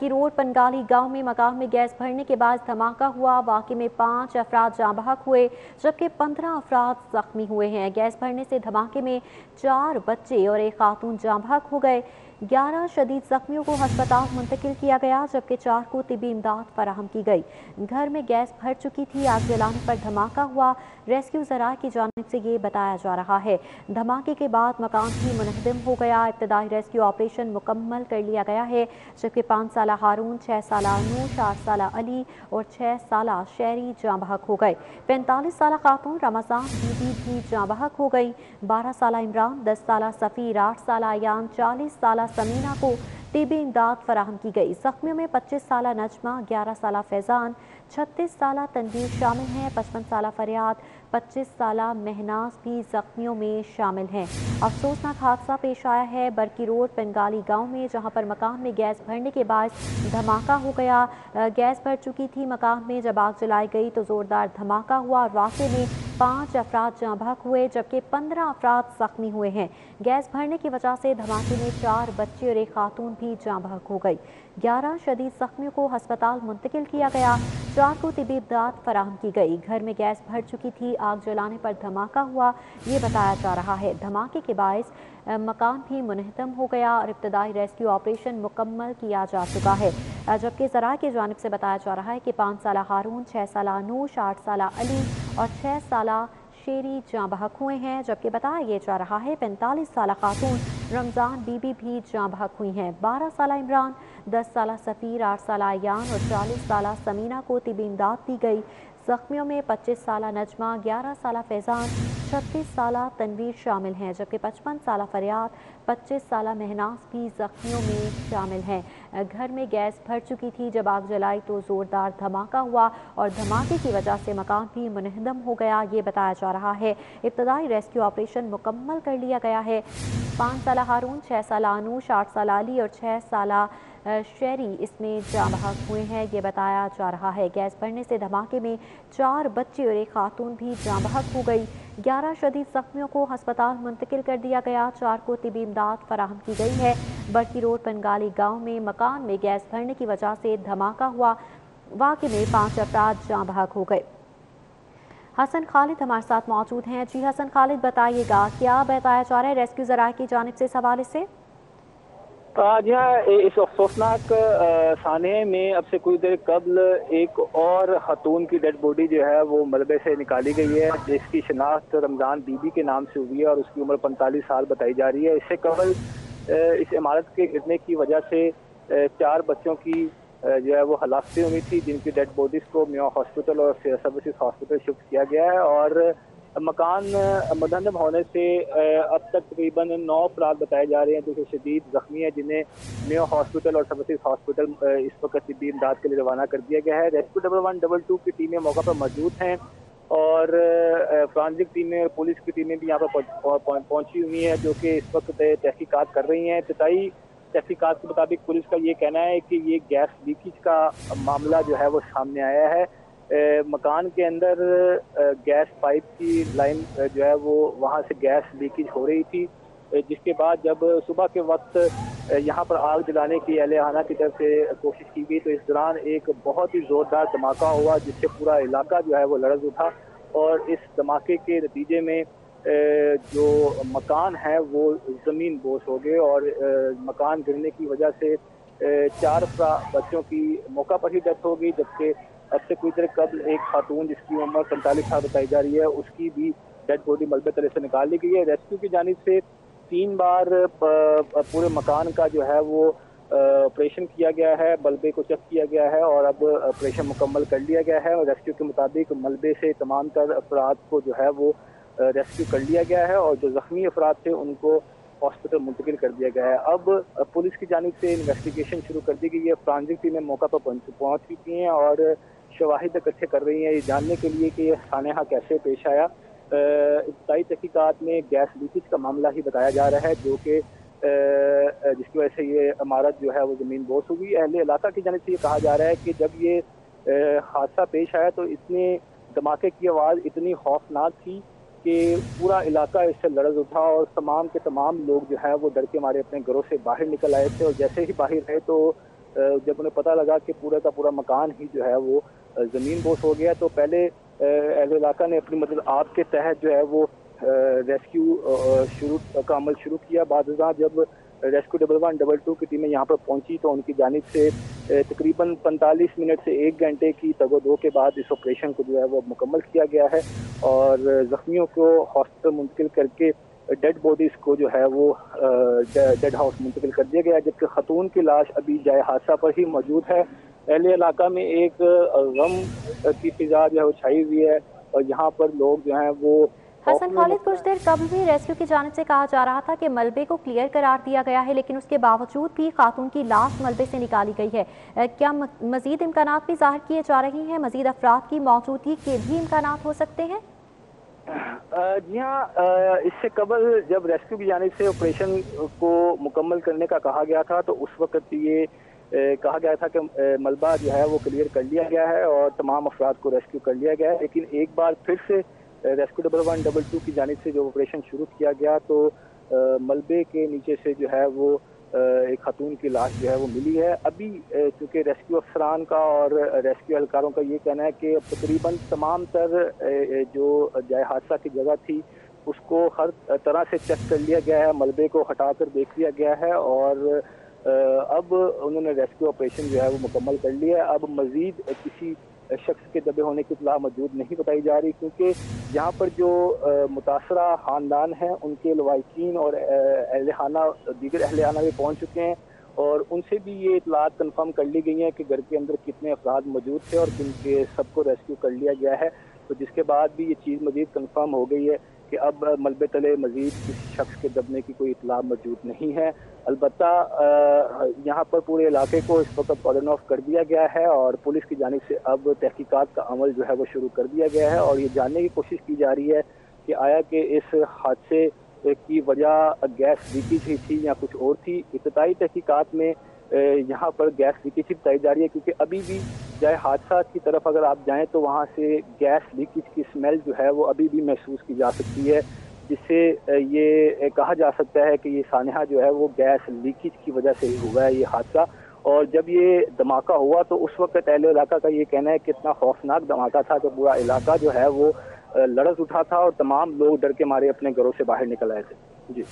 बरकी road Pangali गांव में मकान में गैस भरने के बाद धमाका हुआ। वाक़े में 5 अफराद जाँ बहक हुए जबकि 15 अफराद जख्मी हुए हैं। गैस भरने से धमाके में 4 बच्चे और एक खातून जाँ बहक हो गए। 11 शदीद जख्मियों को अस्पताल मुंतकिल किया गया जबकि 4 को तिबी इमदाद फराहम की गई। घर में गैस भर चुकी थी। आग जलाने पर धमाका हुआ। रेस्क्यू ज़राए की जानिब से ये बताया जा रहा है। धमाके के बाद मकान भी मुनहदम हो गया। इब्तदाई रेस्क्यू ऑपरेशन मुकम्मल कर लिया गया है जबकि 5 साला हारून, 6 साला नूश, 8 साला अली और 6 साला शहरी जाँ बहक हो गए। 45 साला खातून रमज़ान बीबी भी जाँ बहक हो गई। 12 साला इमरान, 10 साला सफ़ीर, 8 साला अयान, 40 साला समीना को तिबी इमदाद फराहम की गई। जख्मियों में 25 साला नजमा, 11 साला फैज़ान, 36 साला तनवीर शामिल हैं। 55 साला फरियाद, 25 साला महनाज भी जख्मियों में शामिल हैं। अफसोसनाक हादसा पेश आया है बरकी रोड पंगाली गांव में, जहां पर मकान में गैस भरने के बाद धमाका हो गया। गैस भर चुकी थी मकान में। जब आग जलाई गई तो जोरदार धमाका हुआ। वाक़े में 5 अफराद जाँ बहक हुए जबकि 15 अफराद जख्मी हुए हैं। गैस भरने की वजह से धमाके में 4 बच्चे और एक खातून भी जाँ बहक हो गई। 11 शदीद जख्मियों को अस्पताल मुंतकिल किया गया। 4 को तिबी इमदाद फराहम की गई। घर में गैस भर चुकी थी। आग जलाने पर धमाका हुआ, ये बताया जा रहा है। धमाके के बायस मकान भी मुनहदम हो गया और इब्तदाई रेस्क्यू ऑपरेशन मुकम्मल किया जा चुका है। जबकि ज़राए की जानिब से बताया जा रहा है कि 5 साला हारून, 6 साला नूश, 8 साला अली और 6 साला शेरी जाँ बहक हुए हैं। जबकि बताया ये जा रहा है 45 साला खातून रमज़ान बीबी भी जाँ बहक हुई हैं। 12 साला इमरान, 10 साला सफ़ीर, 8 साला अयान और 40 साला समीना को तिबी इमदाद दी गई। जख्मियों में 25 साला नजमा, 11 साला फैज़ान, 36 साला तनवीर शामिल हैं जबकि 55 साला फरियाद, 25 साला महनाज भी जख्मियों में शामिल हैं। घर में गैस भर चुकी थी। जब आग जलाई तो ज़ोरदार धमाका हुआ और धमाके की वजह से मकान भी मुनहदम हो गया, ये बताया जा रहा है। इब्तदाई रेस्क्यू ऑपरेशन मुकम्मल कर लिया गया है। 5 साला हारून, 6 साला अनूश, 8 साला अली और 6 साला शहरी इसमें जाँ बहक हुए हैं, ये बताया जा रहा है। गैस भरने से धमाके में 4 बच्चे और एक खातून भी जाँ बहक हो गई। 11 शदीद जख्मियों को अस्पताल मुंतकिल कर दिया गया। 4 को तिबी इमदाद फराहम की गई है। बरकी रोड पंगाली गांव में मकान में गैस भरने की वजह से धमाका हुआ। वाक़े में 5 अफराद जाँ बहक हो गए। हसन खालिद हमारे साथ मौजूद हैं। जी हसन खालिद, बताइएगा क्या बताया जा रहा है रेस्क्यू ज़राए की जानिब से इस हवाले से? जी हाँ, इस अफसोसनाक साने में अब से कुछ देर कबल एक और खातून की डेड बॉडी जो है वो मलबे से निकाली गई है, जिसकी शनाख्त रमज़ान बीबी के नाम से हुई है और उसकी उम्र 45 साल बताई जा रही है। इससे कबल इस इमारत के गिरने की वजह से 4 बच्चों की जो है वो हलाकतें हुई थी, जिनकी डेड बॉडीज़ को मियां हॉस्पिटल और सर्विसेज हॉस्पिटल शिफ्ट किया गया है। और मकान मुनहदम होने से अब तक तकरीबन 9 अफराद बताए जा रहे हैं जो कि शदीद जख्मी है, जिन्हें मेयो हॉस्पिटल और सर्विसेज हॉस्पिटल इस वक्त तिब्बी इमदाद के लिए रवाना कर दिया गया है। रेस्क्यू 112 की टीमें मौका पर मौजूद हैं और फ्रांसिक टीमें और पुलिस की टीमें भी यहाँ पर पहुंची हुई हैं, जो कि इस वक्त तहकीकात कर रही हैं। इब्तदाई तहकीकात के मुताबिक पुलिस का ये कहना है कि ये गैस लीकेज का मामला जो है वो सामने आया है। मकान के अंदर गैस पाइप की लाइन जो है वो वहाँ से गैस लीकेज हो रही थी, जिसके बाद जब सुबह के वक्त यहाँ पर आग जलाने की अहले-खाना की तरफ से कोशिश की गई तो इस दौरान एक बहुत ही ज़ोरदार धमाका हुआ, जिससे पूरा इलाका जो है वो लर्ज़ उठा। और इस धमाके के नतीजे में जो मकान है वो ज़मीन बोस हो गए और मकान गिरने की वजह से 4 बच्चों की मौका पर ही डेथ हो गई, जबकि अब से कुछ देर कबल एक खातून जिसकी उम्र 45 साल बताई जा रही है, उसकी भी डेड बॉडी मलबे तले से निकाल ली गई है। रेस्क्यू की जानिब से 3 बार पूरे मकान का जो है वो ऑपरेशन किया गया है, मलबे को चेक किया गया है और अब ऑपरेशन मुकम्मल कर लिया गया है। और रेस्क्यू के मुताबिक मलबे से तमाम तर अफराद को जो है वो रेस्क्यू कर लिया गया है और जो ज़ख्मी अफराद थे उनको हॉस्पिटल मुंतकिल कर दिया गया है। अब पुलिस की जानिब से इन्वेस्टिगेशन शुरू कर दी गई है। फ्रांसिक टीमें मौका पर पहुँच चुकी हैं और शवाहिद इकट्ठे कर रही हैं ये जानने के लिए कि सानेहा कैसे पेश आया। इब्तदाई तहकीकात में गैस लीकेज का मामला ही बताया जा रहा है, जो कि जिसकी वजह से ये इमारत जो है वो ज़मीन बोस हुई। अहले इलाका की जानिब से ये कहा जा रहा है कि जब ये हादसा पेश आया तो इसने धमाके की आवाज़ इतनी खौफनाक थी कि पूरा इलाका इससे लर्ज़ उठा और तमाम के तमाम लोग जो है वो डर के मारे अपने घरों से बाहर निकल आए थे और जैसे ही बाहर आए तो जब उन्हें पता लगा कि पूरा का पूरा मकान ही जो है वो ज़मीन बोस हो गया, तो पहले अहले इलाका ने अपनी मदद आप के तहत जो है वो रेस्क्यू का अमल शुरू किया। बाद जब रेस्क्यू 112 की टीमें यहाँ पर पहुंची तो उनकी जानिब से तकरीबन 45 मिनट से 1 घंटे की तगोदो के बाद इस ऑपरेशन को जो है वो मुकम्मल किया गया है और ज़ख्मियों को हॉस्पिटल मुंतकिल करके डेड बॉडीज़ को जो है वो डेड हाउस मुंतकिल कर दिया गया है, जबकि खतून की लाश अभी जाए हादसा पर ही मौजूद है। अहले इलाका में एक गम की फिजा जो है वो छाई हुई है और यहाँ पर लोग जो हैं वो हसन खालिद, कुछ देर कबल भी रेस्क्यू की जानिब से कहा जा रहा था कि मलबे को क्लियर करार दिया गया है, लेकिन उसके बावजूद भी खातून की लाश मलबे से निकाली गई है। क्या मजीद इम्कानात भी जाहिर किए जा रहे हैं? मजीद अफराद की मौजूदगी के भी इम्कानात हो सकते हैं? जी हाँ, इससे कबल जब रेस्क्यू की जानिब से ऑपरेशन को मुकम्मल करने का कहा गया था तो उस वक्त ये कहा गया था कि मलबा जो है वो क्लियर कर लिया गया है और तमाम अफराद को रेस्क्यू कर लिया गया है, लेकिन एक बार फिर से रेस्क्यू 112 की जानिब से जो ऑपरेशन शुरू किया गया तो मलबे के नीचे से जो है वो एक खातून की लाश जो है वो मिली है। अभी चूँकि रेस्क्यू अफसरान का और रेस्क्यू एहलकारों का ये कहना है कि तकरीबन तमाम तर जो जाए हादसा की जगह थी उसको हर तरह से चेक कर लिया गया है, मलबे को हटाकर देख लिया गया है और अब उन्होंने रेस्क्यू ऑपरेशन जो है वो मुकम्मल कर लिया है। अब मजीद किसी शख्स के दबे होने की इत्तला मौजूद नहीं बताई जा रही, क्योंकि यहाँ पर जो मुतासरा ख़ानदान हैं उनके लवाकिन और दीगर अहले खाना भी पहुँच चुके हैं और उनसे भी ये इत्तलात कन्फर्म कर ली गई हैं कि घर के अंदर कितने अफराद मौजूद थे और किनके सबको रेस्क्यू कर लिया गया है। तो जिसके बाद भी ये चीज़ मजीद कन्फर्म हो गई है कि अब मलबे तले मजीद किसी शख्स के दबने की कोई इत्तला मौजूद नहीं है। अलबत्ता यहाँ पर पूरे इलाके को इस वक्त कॉर्डन ऑफ कर दिया गया है और पुलिस की जानिब से अब तहकीकात का अमल जो है वो शुरू कर दिया गया है और ये जानने की कोशिश की जा रही है कि आया कि इस हादसे की वजह गैस लीकेज ही थी या कुछ और थी। इब्तदाई तहकीकात में यहाँ पर गैस लीकेज ही बताई जा रही है, क्योंकि अभी भी चाहे हादसा की तरफ अगर आप जाएं तो वहाँ से गैस लीकेज की स्मेल जो है वो अभी भी महसूस की जा सकती है, जिससे ये कहा जा सकता है कि ये सानहा जो है वो गैस लीकेज की वजह से ही हुआ है ये हादसा। और जब ये धमाका हुआ तो उस वक्त अहले इलाका का ये कहना है कि इतना खौफनाक धमाका था कि पूरा इलाका जो है वो लरज़ उठा था और तमाम लोग डर के मारे अपने घरों से बाहर निकल आए थे। जी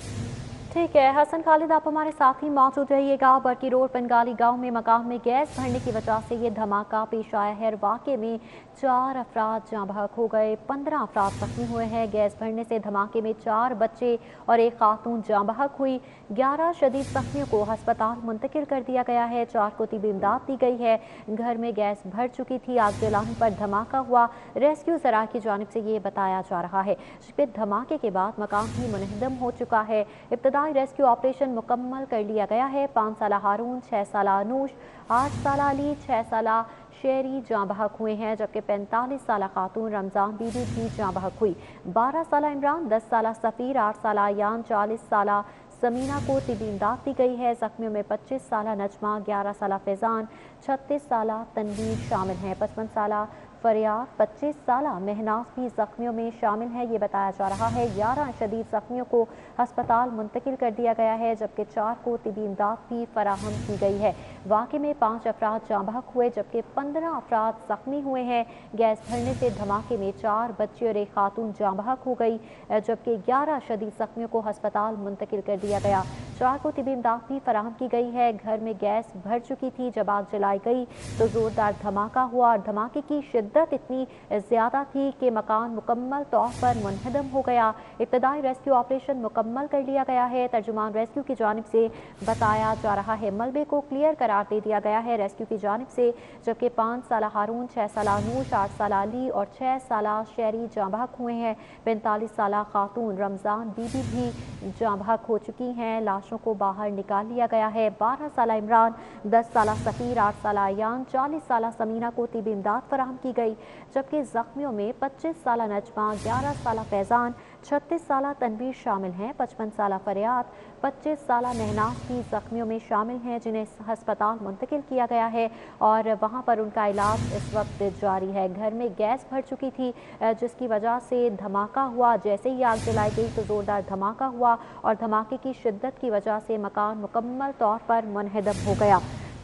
ठीक है हसन खालिद, आप हमारे साथ ही मौजूद रहिएगा। बरकी रोड पंगाली गांव में मकान में गैस भरने की वजह से ये धमाका पेश आया है। वाक़े में 4 अफराद जाँ बहक हो गए, 15 अफराद जख्मी हुए हैं। गैस भरने से धमाके में 4 बच्चे और एक खातून जाँ बहक हुई। 11 शदीद जख्मियों को हस्पताल मुंतकिल कर दिया गया है। 4 को तिबी इमदाद दी गई है। घर में गैस भर चुकी थी, आग जलाने पर धमाका हुआ। रेस्क्यू ज़रा की जानिब से ये बताया जा रहा है। फिर धमाके के बाद मकान भी मुनहदम हो चुका है। इब्तदाई रेस्क्यू ऑपरेशन मुकम्मल कर लिया गया है। 5 साला हारून, 6 साला अनूश, 8 साला अली, 6 साला शेरी जाँ बहक हुए हैं, जबकि 45 साला खातून रमज़ान बीबी भी जाँ बहक हुई। 12 साला इमरान, 10 साला सफ़ीर, 8 साला यान, 40 साला समीना को तिबी इमदाद दी गई है। जख्मियों में 25 साला नजमा, 11 साला फैज़ान, 36 साला तनवीर शामिल हैं। 55 साला फरियाद, 25 साला महनाज भी जख्मियों में शामिल है। ये बताया जा रहा है 11 शदीद जख्मियों को हस्पताल मुंतकिल कर दिया गया है, जबकि 4 को तिबी इमदाद भी फराहम की गई है। वाक़े में 5 अफराद जाँ बहक हुए, जबकि 15 अफराद जख्मी हुए हैं। गैस भरने से धमाके में 4 बच्चे और एक खातून जाँ बहक हो गई, जबकि 11 शदीद जख्मियों को हस्पताल मुंतकिल कर दिया गया। 4 को तिबी इमदाद भी फराहम की गई है। घर में गैस भर चुकी थी। जब आग जलाई गई तो ज़ोरदार धमाका हुआ और धमाके की शिद्दत इतनी ज़्यादा थी कि मकान मुकम्मल तौर पर मुनहदम हो गया। इब्तदाई रेस्क्यू ऑपरेशन मुकम्मल कर लिया गया है। तर्जुमान रेस्क्यू की जानिब से बताया जा रहा है मलबे को क्लियर करार दे दिया गया है रेस्क्यू की जानिब से, जबकि 5 साला हारून, 6 साला अनूश, 8 साला अली और 6 साला शेरी जाँ बहक हुए हैं। 45 साला खातून रमज़ान बीबी भी जाँ बहक हो चुकी हैं। लाशों को बाहर निकाल लिया गया है। 12 साला इमरान, 10 साला सफ़ीर, 8 साला यान, 40 साला समीना को तिबी इमदाद फराहम की गई, जबकि जख्मियों में 25 साला नजमा, 11 साला फैज़ान, 36 साला तनवीर शामिल हैं। 55 साला फरियाद, 25 साला महनाज भी जख्मियों में शामिल हैं, जिन्हें हस्पताल मुंतकिल किया गया है और वहां पर उनका इलाज इस वक्त जारी है। घर में गैस भर चुकी थी, जिसकी वजह से धमाका हुआ। जैसे ही आग जलाई गई तो ज़ोरदार धमाका हुआ और धमाके की शिद्दत की वजह से मकान मुकम्मल तौर पर मुनहदम हो गया।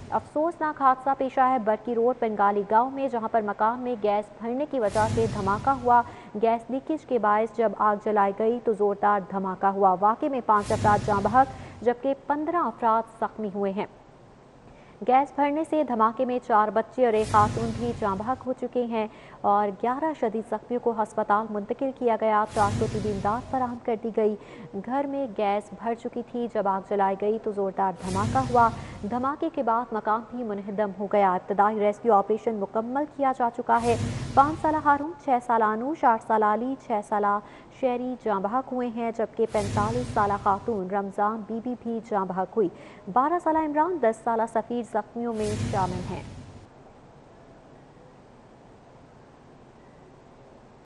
अफसोसनाक हादसा पेश आया है बरकी रोड बंगाली गांव में, जहां पर मकान में गैस भरने की वजह से धमाका हुआ। गैस लीकेज के बायस जब आग जलाई गई तो जोरदार धमाका हुआ। वाक़े में 5 अफराद जाँ बहक जबकि 15 अफराद जख्मी हुए हैं। गैस भरने से धमाके में 4 बच्चे और एक खातून भी जाँ बहक हो चुके हैं और 11 शदीद जख्मियों को अस्पताल मुंतकिल किया गया। 400 तिबी इमदाद फराहम कर दी गई। घर में गैस भर चुकी थी। जब आग जलाई गई तो जोरदार धमाका हुआ। धमाके के बाद मकान भी मुनहदम हो गया। इब्तदाई रेस्क्यू ऑपरेशन मुकम्मल किया जा चुका है। 5 साल हारून, 6 साल अनूश, 8 साल अली, 6 साल शहरी जाँ बहक हुए हैं, जबकि 45 साल खातून रमज़ान बीबी भी जाँ बहक हुई। 12 साल इमरान, 10 साल सफ़ीर जख्मियों में शामिल हैं।